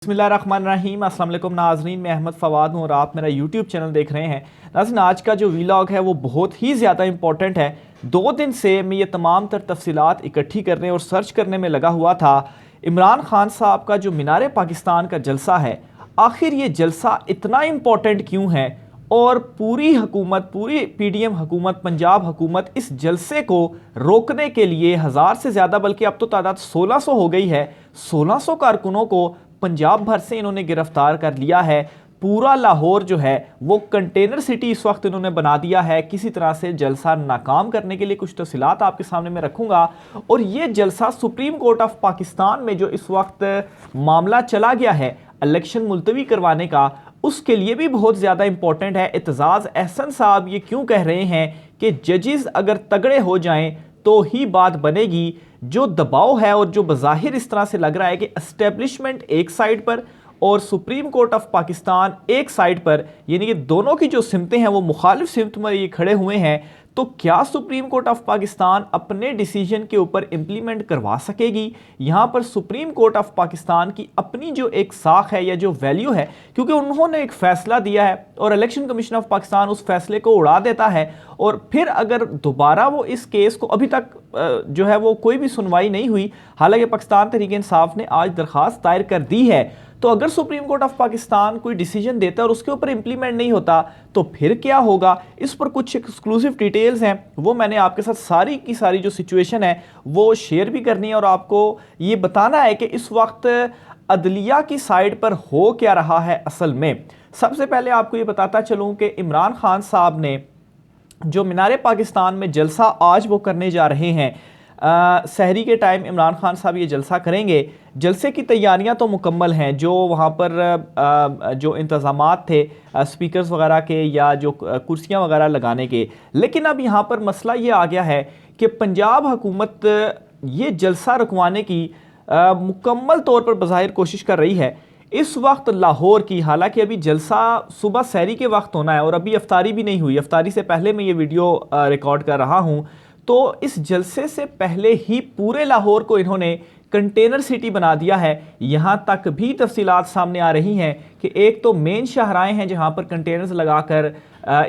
बिस्मिल्लाहिर्रहमानिर्रहीम। अस्सलाम वालेकुम नाज़रीन, मैं अहमद फ़वाद हूँ और आप मेरा यूट्यूब चैनल देख रहे हैं। नाज़रीन, आज का जो वीलॉग है वो बहुत ही ज़्यादा इंपॉर्टेंट है। 2 दिन से मैं ये तमाम तर तफसीलात इकट्ठी करने और सर्च करने में लगा हुआ था। इमरान खान साहब का जो मीनार पाकिस्तान का जलसा है, आखिर ये जलसा इतना इम्पोर्टेंट क्यों है और पूरी हुकूमत, पूरी पीडीएम हुकूमत, पंजाब हुकूमत इस जलसे को रोकने के लिए 1000 से ज़्यादा, बल्कि अब तो तादाद 1600 हो गई है, 1600 कारकुनों को पंजाब भर से इन्होंने गिरफ्तार कर लिया है। पूरा लाहौर जो है वो कंटेनर सिटी इस वक्त इन्होंने बना दिया है। किसी तरह से जलसा नाकाम करने के लिए कुछ तफसीलात आपके सामने मैं रखूंगा। और ये जलसा सुप्रीम कोर्ट ऑफ पाकिस्तान में जो इस वक्त मामला चला गया है इलेक्शन मुलतवी करवाने का, उसके लिए भी बहुत ज़्यादा इंपॉर्टेंट है। एतजाज़ अहसन साहब ये क्यों कह रहे हैं कि जजेस अगर तगड़े हो जाएं तो ही बात बनेगी। जो दबाव है और जो बज़ाहिर इस तरह से लग रहा है कि एस्टेब्लिशमेंट एक साइड पर और सुप्रीम कोर्ट ऑफ पाकिस्तान एक साइड पर, यानी कि दोनों की जो सिमतें हैं वो मुखालिफ सिमत में ये खड़े हुए हैं, तो क्या सुप्रीम कोर्ट ऑफ पाकिस्तान अपने डिसीजन के ऊपर इंप्लीमेंट करवा सकेगी? यहाँ पर सुप्रीम कोर्ट ऑफ पाकिस्तान की अपनी जो एक साख है या जो वैल्यू है, क्योंकि उन्होंने एक फैसला दिया है और इलेक्शन कमीशन ऑफ पाकिस्तान उस फैसले को उड़ा देता है और फिर अगर दोबारा वो इस केस को, अभी तक जो है वो कोई भी सुनवाई नहीं हुई, हालांकि पाकिस्तान तहरीक इंसाफ ने आज दरखास्त दायर कर दी है, तो अगर सुप्रीम कोर्ट ऑफ पाकिस्तान कोई डिसीजन देता है और उसके ऊपर इंप्लीमेंट नहीं होता तो फिर क्या होगा? इस पर कुछ एक्सक्लूसिव डिटेल्स हैं, वो मैंने आपके साथ सारी की सारी जो सिचुएशन है वो शेयर भी करनी है और आपको ये बताना है कि इस वक्त अदलिया की साइड पर हो क्या रहा है असल में। सबसे पहले आपको ये बताता चलूँ कि इमरान खान साहब ने जो मीनार पाकिस्तान में जलसा आज वो करने जा रहे हैं, सहरी के टाइम इमरान खान साहब ये जलसा करेंगे। जलसे की तैयारियां तो मुकम्मल हैं, जो वहाँ पर जो इंतज़ामात थे स्पीकर्स वगैरह के या जो कुर्सियाँ वगैरह लगाने के, लेकिन अब यहाँ पर मसला ये आ गया है कि पंजाब हुकूमत ये जलसा रुकवाने की मुकम्मल तौर पर बज़ाहिर कोशिश कर रही है। इस वक्त लाहौर की, हालांकि अभी जलसा सुबह सहरी के वक्त होना है और अभी अफ्तारी भी नहीं हुई, अफ्तारी से पहले मैं ये वीडियो रिकॉर्ड कर रहा हूँ, तो इस जलसे से पहले ही पूरे लाहौर को इन्होंने कंटेनर सिटी बना दिया है। यहाँ तक भी तफसीलात सामने आ रही हैं कि एक तो मेन शाहराएँ हैं जहाँ पर कंटेनर्स लगाकर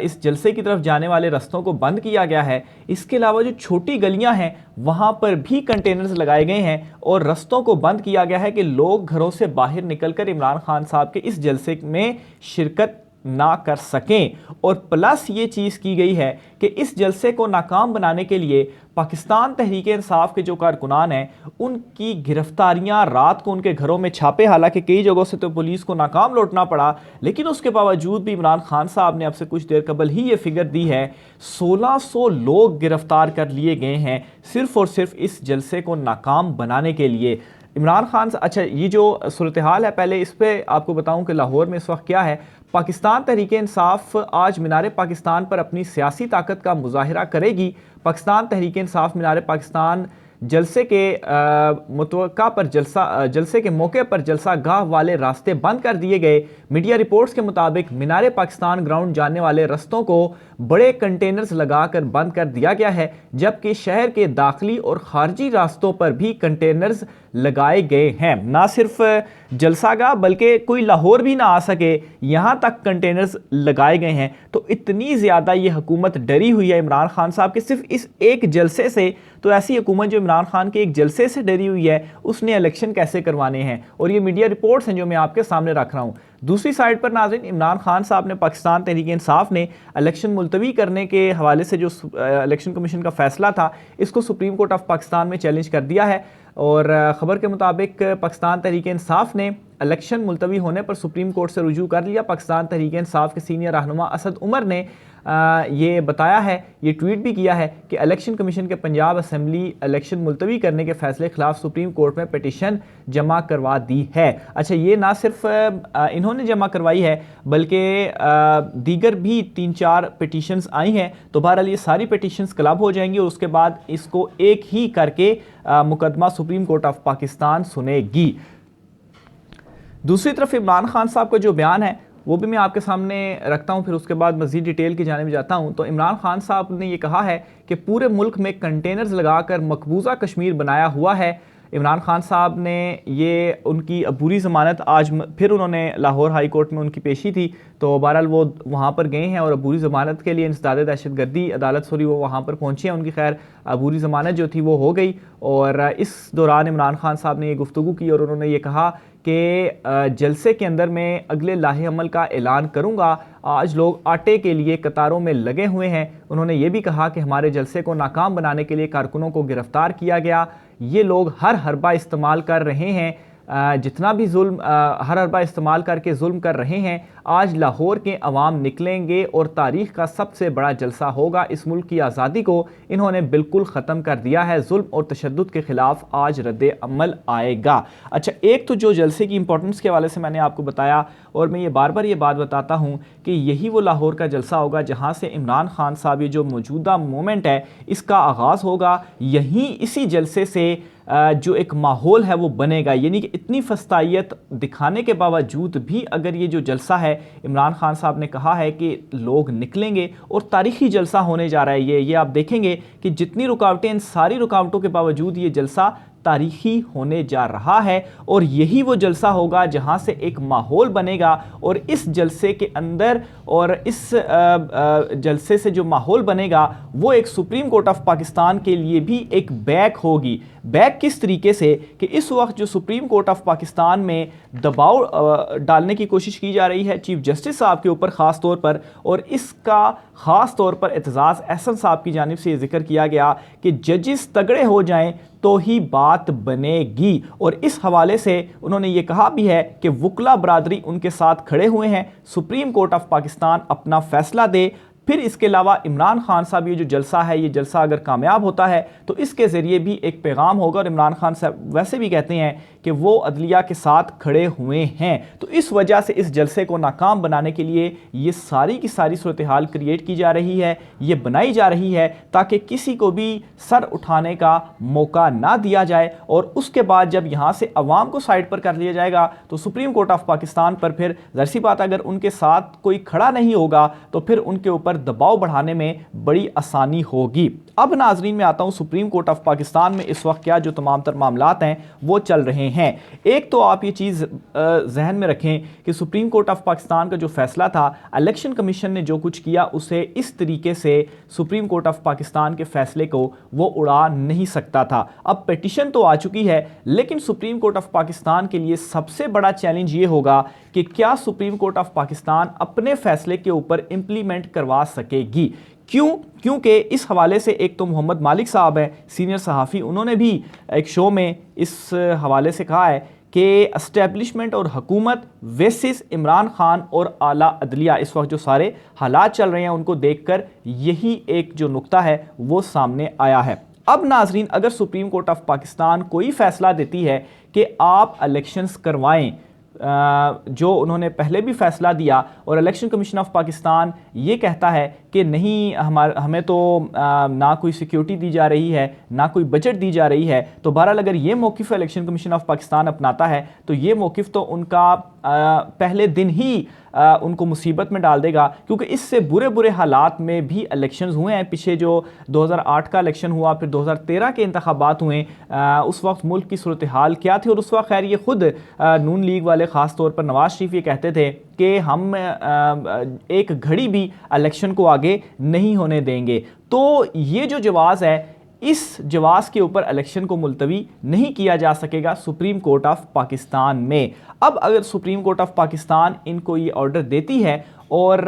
इस जलसे की तरफ जाने वाले रास्तों को बंद किया गया है। इसके अलावा जो छोटी गलियां हैं वहाँ पर भी कंटेनर्स लगाए गए हैं और रास्तों को बंद किया गया है कि लोग घरों से बाहर निकलकर इमरान खान साहब के इस जलसे में शिरकत ना कर सकें। और प्लस ये चीज़ की गई है कि इस जलसे को नाकाम बनाने के लिए पाकिस्तान तहरीक इंसाफ के जो कारकुनान हैं उनकी गिरफ्तारियां, रात को उनके घरों में छापे, हालांकि कई जगहों से तो पुलिस को नाकाम लौटना पड़ा, लेकिन उसके बावजूद भी इमरान खान साहब ने अब से कुछ देर कबल ही ये फिगर दी है, 1600 लोग गिरफ्तार कर लिए गए हैं सिर्फ और सिर्फ इस जलसे को नाकाम बनाने के लिए। इमरान खान, अच्छा ये जो सूरत हाल है पहले इस पर आपको बताऊं कि लाहौर में इस वक्त क्या है। पाकिस्तान तहरीक इंसाफ आज मीनार पाकिस्तान पर अपनी सियासी ताकत का मुजाहिरा करेगी। पाकिस्तान तहरीक इंसाफ मीनार पाकिस्तान जलसे के मुतवक्का पर जलसे के मौके पर जलसा गाह वाले रास्ते बंद कर दिए गए। मीडिया रिपोर्ट्स के मुताबिक मीनार पाकिस्तान ग्राउंड जाने वाले रास्तों को बड़े कंटेनर्स लगाकर बंद कर दिया गया है, जबकि शहर के दाखिली और खारजी रास्तों पर भी कंटेनर्स लगाए गए हैं। ना सिर्फ जलसागाह बल्कि कोई लाहौर भी ना आ सके, यहाँ तक कंटेनर्स लगाए गए हैं। तो इतनी ज़्यादा ये हुकूमत डरी हुई है इमरान खान साहब के सिर्फ इस एक जलसे से। तो ऐसी हुकूमत जो इमरान खान के एक जलसे से डरी हुई है, उसने इलेक्शन कैसे करवाने हैं? और ये मीडिया रिपोर्ट्स हैं जो मैं आपके सामने रख रहा हूँ। दूसरी साइड पर नाज़रीन, इमरान खान साहब ने, पाकिस्तान तहरीक इंसाफ ने इलेक्शन मुलतवी करने के हवाले से जो इलेक्शन कमीशन का फैसला था, इसको सुप्रीम कोर्ट ऑफ पाकिस्तान में चैलेंज कर दिया है। और ख़बर के मुताबिक पाकिस्तान तहरीक इंसाफ ने इलेक्शन मुलतवी होने पर सुप्रीम कोर्ट से रुजू कर लिया। पाकिस्तान तहरीक इंसाफ के सीनियर रहनुमा असद उमर ने ये बताया है, ये ट्वीट भी किया है कि इलेक्शन कमीशन के पंजाब असम्बली इलेक्शन मुलतवी करने के फैसले के खिलाफ सुप्रीम कोर्ट में पिटीशन जमा करवा दी है। अच्छा, ये ना सिर्फ इन्होंने जमा करवाई है बल्कि दीगर भी 3-4 पिटीशंस आई हैं। तो बहरहाल ये सारी पिटीशंस क्लब हो जाएंगी और उसके बाद इसको एक ही करके मुकदमा सुप्रीम कोर्ट ऑफ पाकिस्तान सुनेगी। दूसरी तरफ इमरान खान साहब का जो बयान है वो भी मैं आपके सामने रखता हूं, फिर उसके बाद मज़ीद डिटेल की जाने में जाता हूं। तो इमरान खान साहब ने ये कहा है कि पूरे मुल्क में कंटेनर्स लगाकर मकबूजा कश्मीर बनाया हुआ है। इमरान खान साहब ने ये उनकी अबूरी ज़मानत आज फिर उन्होंने लाहौर हाई कोर्ट में उनकी पेशी थी, तो बहरहाल वो वहाँ पर गए हैं और अबूरी ज़मानत के लिए इंसदाद दहशतगर्दी अदालत वो वहाँ पर पहुँचे हैं। उनकी खैर अबूरी ज़मानत जो थी वो हो गई और इस दौरान इमरान खान साहब ने ये गुफ्तगू की और उन्होंने ये कहा कि जलसे के अंदर मैं अगले लाहे अमल का ऐलान करूंगा। आज लोग आटे के लिए कतारों में लगे हुए हैं। उन्होंने ये भी कहा कि हमारे जलसे को नाकाम बनाने के लिए कारकुनों को गिरफ्तार किया गया। ये लोग हर हरबा इस्तेमाल कर रहे हैं, जितना भी जुल्म हर हरबा इस्तेमाल करके जुल्म कर रहे हैं। आज लाहौर के अवाम निकलेंगे और तारीख़ का सबसे बड़ा जलसा होगा। इस मुल्क की आज़ादी को इन्होंने बिल्कुल ख़त्म कर दिया है। जुल्म और तशद्दुद के ख़िलाफ़ आज रद्द अमल आएगा। अच्छा, एक तो जो जलसे की इंपॉर्टेंस के हवाले से मैंने आपको बताया और मैं ये बार बार ये बात बताता हूँ कि यही वो लाहौर का जलसा होगा जहाँ से इमरान खान साहब ये जो मौजूदा मोमेंट है इसका आगाज़ होगा। यहीं इसी जलसे से जो एक माहौल है वो बनेगा, यानी कि इतनी फस्तायत दिखाने के बावजूद भी अगर ये जो जलसा है, इमरान खान साहब ने कहा है कि लोग निकलेंगे और तारीख़ी जलसा होने जा रहा है। ये आप देखेंगे कि जितनी रुकावटें, इन सारी रुकावटों के बावजूद ये जलसा तारीख़ी होने जा रहा है और यही वो जलसा होगा जहां से एक माहौल बनेगा और इस जलसे के अंदर और इस जलसे से जो माहौल बनेगा वो एक सुप्रीम कोर्ट ऑफ पाकिस्तान के लिए भी एक बैक होगी। बैक किस तरीके से कि इस वक्त जो सुप्रीम कोर्ट ऑफ पाकिस्तान में दबाव डालने की कोशिश की जा रही है चीफ जस्टिस साहब के ऊपर ख़ास तौर पर, और इसका ख़ास तौर पर एतजाज़ अहसन साहब की जानिब से जिक्र किया गया कि जजेस तगड़े हो जाएं तो ही बात बनेगी। और इस हवाले से उन्होंने ये कहा भी है कि वकला बरादरी उनके साथ खड़े हुए हैं, सुप्रीम कोर्ट ऑफ पाकिस्तान अपना फैसला दे। फिर इसके अलावा इमरान खान साहब ये जो जलसा है, ये जलसा अगर कामयाब होता है तो इसके ज़रिए भी एक पैगाम होगा और इमरान खान साहब वैसे भी कहते हैं कि वो अदलिया के साथ खड़े हुए हैं। तो इस वजह से इस जलसे को नाकाम बनाने के लिए ये सारी की सारी सूरत हाल क्रिएट की जा रही है, ये बनाई जा रही है ताकि किसी को भी सर उठाने का मौका ना दिया जाए। और उसके बाद जब यहाँ से अवाम को साइड पर कर लिया जाएगा तो सुप्रीम कोर्ट ऑफ पाकिस्तान पर फिर ज़ाहिर सी बात, अगर उनके साथ कोई खड़ा नहीं होगा तो फिर उनके ऊपर दबाव बढ़ाने में बड़ी आसानी होगी। अब नाजरीन में आता हूं सुप्रीम कोर्ट ऑफ पाकिस्तान में इस वक्त क्या जो तमाम तर मामलात हैं वो चल रहे हैं। एक तो आप ये चीज़ जहन में रखें कि सुप्रीम कोर्ट ऑफ पाकिस्तान का जो फैसला था, इलेक्शन कमीशन ने जो कुछ किया उसे इस तरीके से सुप्रीम कोर्ट ऑफ पाकिस्तान के फैसले को वो उड़ा नहीं सकता था। अब पिटीशन तो आ चुकी है, लेकिन सुप्रीम कोर्ट ऑफ पाकिस्तान के लिए सबसे बड़ा चैलेंज ये होगा कि क्या सुप्रीम कोर्ट ऑफ पाकिस्तान अपने फैसले के ऊपर इंप्लीमेंट करवा सकेगी। क्योंकि इस हवाले से एक तो मोहम्मद मालिक साहब हैं, सीनियर सहाफ़ी, उन्होंने भी एक शो में इस हवाले से कहा है कि एस्टेब्लिशमेंट और हुकूमत वेसिस इमरान खान और आला अदलिया, इस वक्त जो सारे हालात चल रहे हैं उनको देखकर यही एक जो नुक्ता है वो सामने आया है। अब नाजरीन, अगर सुप्रीम कोर्ट ऑफ पाकिस्तान कोई फ़ैसला देती है कि आप इलेक्शंस करवाएं, जो उन्होंने पहले भी फैसला दिया, और इलेक्शन कमीशन ऑफ पाकिस्तान ये कहता है कि नहीं, हमें तो ना कोई सिक्योरिटी दी जा रही है, ना कोई बजट दी जा रही है, तो बहरहाल अगर ये मौक़िफ़ इलेक्शन कमीशन ऑफ पाकिस्तान अपनाता है तो ये मौक़िफ़ तो उनका पहले दिन ही उनको मुसीबत में डाल देगा, क्योंकि इससे बुरे बुरे हालात में भी इलेक्शंस हुए हैं। पीछे जो 2008 का इलेक्शन हुआ, फिर 2013 के इंतखाबात हुए, उस वक्त मुल्क की सूरत हाल क्या थी, और उस वक्त खैर ये खुद नून लीग वाले ख़ास तौर पर नवाज शरीफ ये कहते थे कि हम एक घड़ी भी इलेक्शन को आगे नहीं होने देंगे। तो ये जो जवाज़ है, इस जवाज़ के ऊपर इलेक्शन को मुलतवी नहीं किया जा सकेगा सुप्रीम कोर्ट ऑफ पाकिस्तान में। अब अगर सुप्रीम कोर्ट ऑफ पाकिस्तान इनको ये ऑर्डर देती है और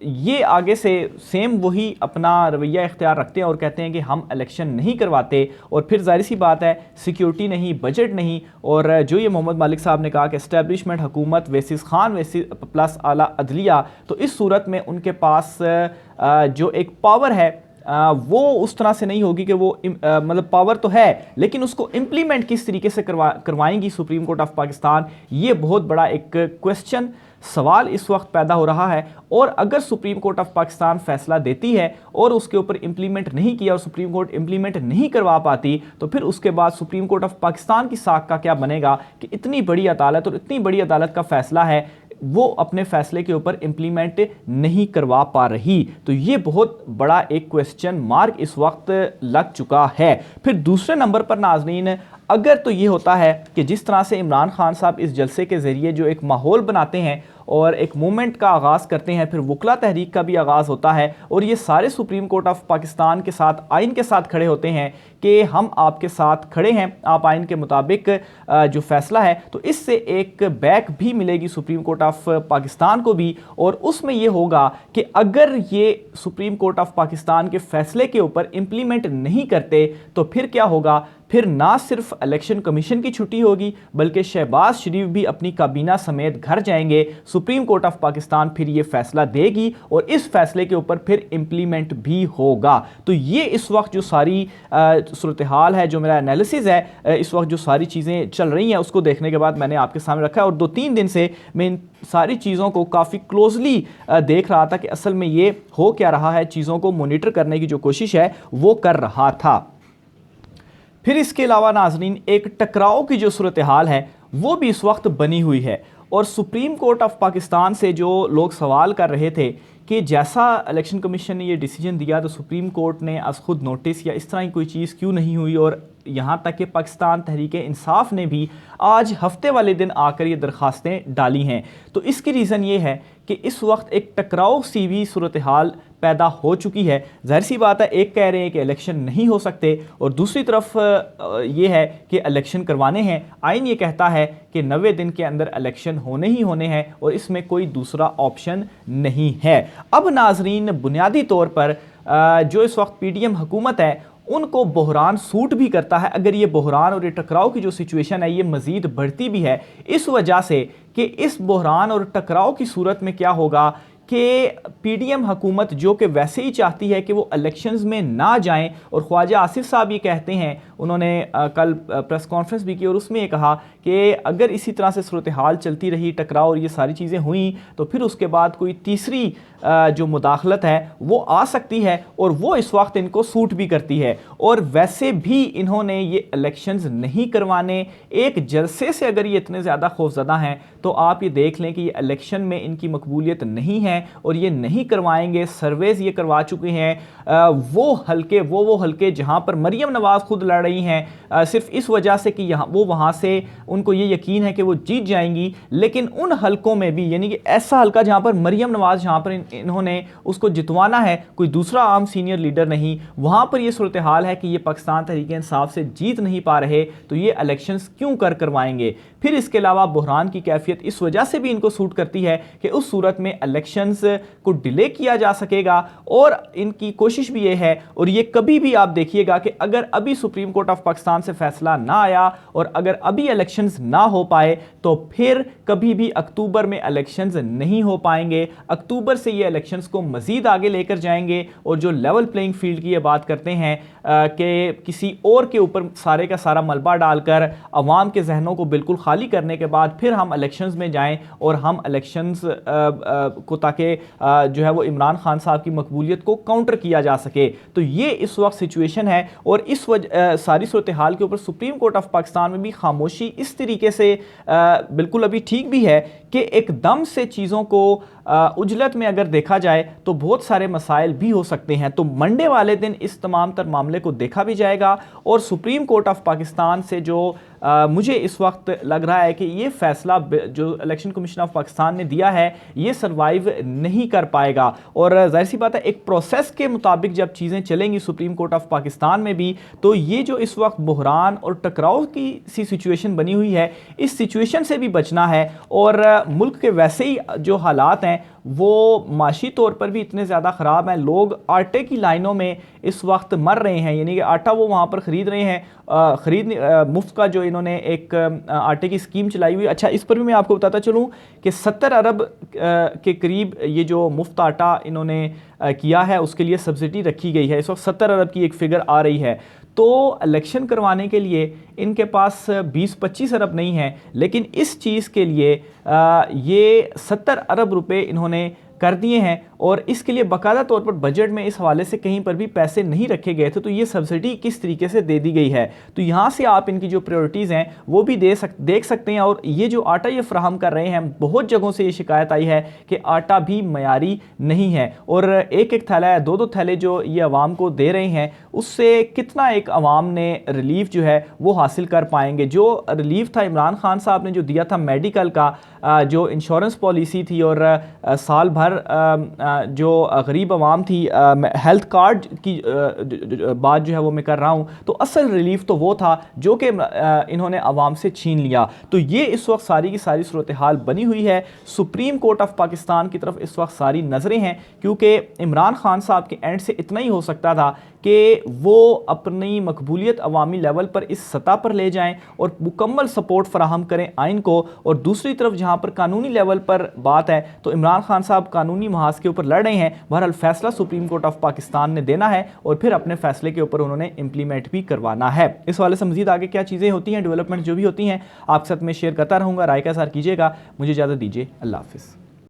ये आगे से सेम वही अपना रवैया इख्तियार रखते हैं और कहते हैं कि हम इलेक्शन नहीं करवाते, और फिर जाहिर सी बात है सिक्योरिटी नहीं, बजट नहीं, और जो ये मोहम्मद मालिक साहब ने कहा कि एस्टेब्लिशमेंट हुकूमत वेसिस खान वेसिस प्लस आला अदलिया, तो इस सूरत में उनके पास जो एक पावर है वो उस तरह से नहीं होगी कि वो मतलब पावर तो है लेकिन उसको इम्प्लीमेंट किस तरीके से करवाएंगी सुप्रीम कोर्ट ऑफ पाकिस्तान, ये बहुत बड़ा एक क्वेश्चन सवाल इस वक्त पैदा हो रहा है। और अगर सुप्रीम कोर्ट ऑफ पाकिस्तान फैसला देती है और उसके ऊपर इंप्लीमेंट नहीं किया और सुप्रीम कोर्ट इंप्लीमेंट नहीं करवा पाती, तो फिर उसके बाद सुप्रीम कोर्ट ऑफ पाकिस्तान की साख का क्या बनेगा कि इतनी बड़ी अदालत और इतनी बड़ी अदालत का फैसला है, वो अपने फैसले के ऊपर इंप्लीमेंट नहीं करवा पा रही। तो ये बहुत बड़ा एक क्वेश्चन मार्क इस वक्त लग चुका है। फिर दूसरे नंबर पर नाजरीन, अगर तो ये होता है कि जिस तरह से इमरान खान साहब इस जलसे के ज़रिए जो एक माहौल बनाते हैं और एक मूवमेंट का आगाज़ करते हैं, फिर वकला तहरीक का भी आगाज़ होता है और ये सारे सुप्रीम कोर्ट ऑफ पाकिस्तान के साथ, आइन के साथ खड़े होते हैं कि हम आपके साथ खड़े हैं, आप आइन के मुताबिक जो फैसला है, तो इससे एक बैक भी मिलेगी सुप्रीम कोर्ट ऑफ पाकिस्तान को भी। और उसमें यह होगा कि अगर ये सुप्रीम कोर्ट ऑफ पाकिस्तान के फैसले के ऊपर इम्प्लीमेंट नहीं करते तो फिर क्या होगा, फिर ना सिर्फ इलेक्शन कमीशन की छुट्टी होगी बल्कि शहबाज शरीफ भी अपनी काबीना समेत घर जाएंगे। सुप्रीम कोर्ट ऑफ पाकिस्तान फिर ये फैसला देगी और इस फैसले के ऊपर फिर इम्प्लीमेंट भी होगा। तो ये इस वक्त जो सारी सूरत हाल है, जो मेरा एनालिसिस है, इस वक्त जो सारी चीज़ें चल रही हैं, उसको देखने के बाद मैंने आपके सामने रखा है। और 2-3 दिन से मैं इन सारी चीज़ों को काफ़ी क्लोजली देख रहा था कि असल में ये हो क्या रहा है, चीज़ों को मोनिटर करने की जो कोशिश है वो कर रहा था। फिर इसके अलावा नाजरीन, एक टकराव की जो सूरत हाल है वो भी इस वक्त बनी हुई है और सुप्रीम कोर्ट ऑफ पाकिस्तान से जो लोग सवाल कर रहे थे कि जैसा इलेक्शन कमीशन ने ये डिसीजन दिया तो सुप्रीम कोर्ट ने आज खुद नोटिस या इस तरह की कोई चीज़ क्यों नहीं हुई, और यहाँ तक कि पाकिस्तान तहरीक इंसाफ ने भी आज हफ्ते वाले दिन आकर ये दरख्वास्तें डाली हैं। तो इसकी रीज़न ये है कि इस वक्त एक टकराव सी भी सूरत हाल पैदा हो चुकी है। जाहिर सी बात है, एक कह रहे हैं कि इलेक्शन नहीं हो सकते और दूसरी तरफ ये है कि इलेक्शन करवाने हैं। आइन ये कहता है कि 90 दिन के अंदर इलेक्शन होने ही होने हैं और इसमें कोई दूसरा ऑप्शन नहीं है। अब नाजरीन, बुनियादी तौर पर जो इस वक्त पीडीएम हुकूमत है उनको बहरान सूट भी करता है अगर ये बहरान और ये टकराव की जो सिचुएशन है ये मज़ीद बढ़ती भी है, इस वजह से कि इस बहरान और टकराव की सूरत में क्या होगा कि पीडीएम हुकूमत जो कि वैसे ही चाहती है कि वो इलेक्शंस में ना जाएं, और ख्वाजा आसिफ साहब ये कहते हैं, उन्होंने कल प्रेस कॉन्फ्रेंस भी की और उसमें ये कहा कि अगर इसी तरह से सूरत हाल चलती रही, टकराव और ये सारी चीज़ें हुई, तो फिर उसके बाद कोई तीसरी जो मुदाखलत है वो आ सकती है और वो इस वक्त इनको सूट भी करती है। और वैसे भी इन्होंने ये इलेक्शंस नहीं करवाने, एक जलसे से अगर ये इतने ज़्यादा खौफजदा हैं तो आप ये देख लें कि ये इलेक्शन में इनकी मकबूलियत नहीं है और ये नहीं करवाएंगे। सर्वेज ये करवा चुके हैं, वो हल्के जहाँ पर मरियम नवाज़ खुद लड़ रही हैं सिर्फ इस वजह से कि यहाँ वो वहाँ से उनको ये यकीन है कि वो जीत जाएंगी, लेकिन उन हल्कों में भी, यानी कि ऐसा हल्का जहाँ पर मरियम नवाज़, जहाँ पर इन्होंने उसको जितवाना है, कोई दूसरा आम सीनियर लीडर नहीं, वहाँ पर ये सूरत हाल है कि ये पाकिस्तान तहरीक इंसाफ से जीत नहीं पा रहे, तो ये इलेक्शंस क्यों करवाएंगे। फिर इसके अलावा बहरान की कैफियत इस वजह से भी इनको सूट करती है कि उस सूरत में इलेक्शंस को डिले किया जा सकेगा, और इनकी कोशिश भी ये है, और ये कभी भी आप देखिएगा कि अगर अभी सुप्रीम कोर्ट ऑफ पाकिस्तान से फैसला ना आया और अगर अभी इलेक्शंस ना हो पाए तो फिर कभी भी अक्टूबर में इलेक्शंस नहीं हो पाएंगे। अक्टूबर से ये इलेक्शंस को मजीद आगे लेकर जाएंगे और जो लेवल प्लेइंग फील्ड की ये बात करते हैं कि किसी और के ऊपर सारे का सारा मलबा डालकर अवाम के जहनों को बिल्कुल खाली करने के बाद फिर हम इलेक्शंस में जाएं और हम इलेक्शंस को, ताकि जो है वो इमरान खान साहब की मकबूलियत को काउंटर किया जा सके। तो ये इस वक्त सिचुएशन है और इस सारी सूरत हाल के ऊपर सुप्रीम कोर्ट ऑफ पाकिस्तान में भी खामोशी इस तरीके से बिल्कुल अभी ठीक भी है कि एकदम से चीज़ों को उजलत में अगर देखा जाए तो बहुत सारे मसाइल भी हो सकते हैं। तो मंडे वाले दिन इस तमाम तर मामले को देखा भी जाएगा और सुप्रीम कोर्ट ऑफ पाकिस्तान से जो मुझे इस वक्त लग रहा है कि ये फैसला जो इलेक्शन कमीशन ऑफ पाकिस्तान ने दिया है ये सरवाइव नहीं कर पाएगा। और जाहिर सी बात है, एक प्रोसेस के मुताबिक जब चीज़ें चलेंगी सुप्रीम कोर्ट ऑफ पाकिस्तान में भी, तो ये जो इस वक्त बहरान और टकराव की सी सिचुएशन बनी हुई है, इस सिचुएशन से भी बचना है। और मुल्क के वैसे ही जो हालात हैं वो माशी तौर पर भी इतने ज़्यादा ख़राब हैं, लोग आटे की लाइनों में इस वक्त मर रहे हैं, यानी कि आटा वो वहाँ पर ख़रीद रहे हैं, मुफ्त का जो इन्होंने एक आटे की स्कीम चलाई हुई। अच्छा, इस पर भी मैं आपको बताता चलूँ कि 70 अरब के करीब ये जो मुफ्त आटा इन्होंने किया है उसके लिए सब्सिडी रखी गई है। इस वक्त 70 अरब की एक फ़िगर आ रही है। तो इलेक्शन करवाने के लिए इनके पास 20-25 अरब नहीं है, लेकिन इस चीज़ के लिए ये 70 अरब रुपए इन्होंने कर दिए हैं और इसके लिए बाकायदा तौर पर बजट में इस हवाले से कहीं पर भी पैसे नहीं रखे गए थे। तो ये सब्सिडी किस तरीके से दे दी गई है, तो यहाँ से आप इनकी जो प्रायोरिटीज़ हैं वो भी देख सकते हैं। और ये जो आटा ये फ्राहम कर रहे हैं, बहुत जगहों से ये शिकायत आई है कि आटा भी मयारी नहीं है और एक एक थैला, दो दो थैले जो ये आवाम को दे रहे हैं, उससे कितना एक आवाम ने रिलीफ जो है वो हासिल कर पाएंगे। जो रिलीफ था इमरान खान साहब ने जो दिया था मेडिकल का, जो इंश्योरेंस पॉलिसी थी और साल भर जो गरीब आवाम थी हेल्थ कार्ड की बात जो है वो मैं कर रहा हूँ, तो असल रिलीफ तो वो था जो कि इन्होंने आवाम से छीन लिया। तो ये इस वक्त सारी की सारी सूरत हाल बनी हुई है। सुप्रीम कोर्ट ऑफ पाकिस्तान की तरफ इस वक्त सारी नज़रें हैं, क्योंकि इमरान खान साहब के एंड से इतना ही हो सकता था कि वो अपनी मकबूलियत अवामी लेवल पर इस सतह पर ले जाएं और मुकम्मल सपोर्ट फराहम करें आइन को। और दूसरी तरफ जहां पर कानूनी लेवल पर बात है तो इमरान खान साहब कानूनी महाज के ऊपर लड़ रहे हैं। बहरहाल फैसला सुप्रीम कोर्ट ऑफ पाकिस्तान ने देना है और फिर अपने फैसले के ऊपर उन्होंने इंप्लीमेंट भी करवाना है। इस वाले से मजीद आगे क्या चीज़ें होती हैं, डेवलपमेंट जो भी होती हैं, आपके साथ मैं शेयर करता रहूँगा। राय का इज़हार कीजिएगा। मुझे इजाज़त दीजिए। अल्लाह हाफिज़।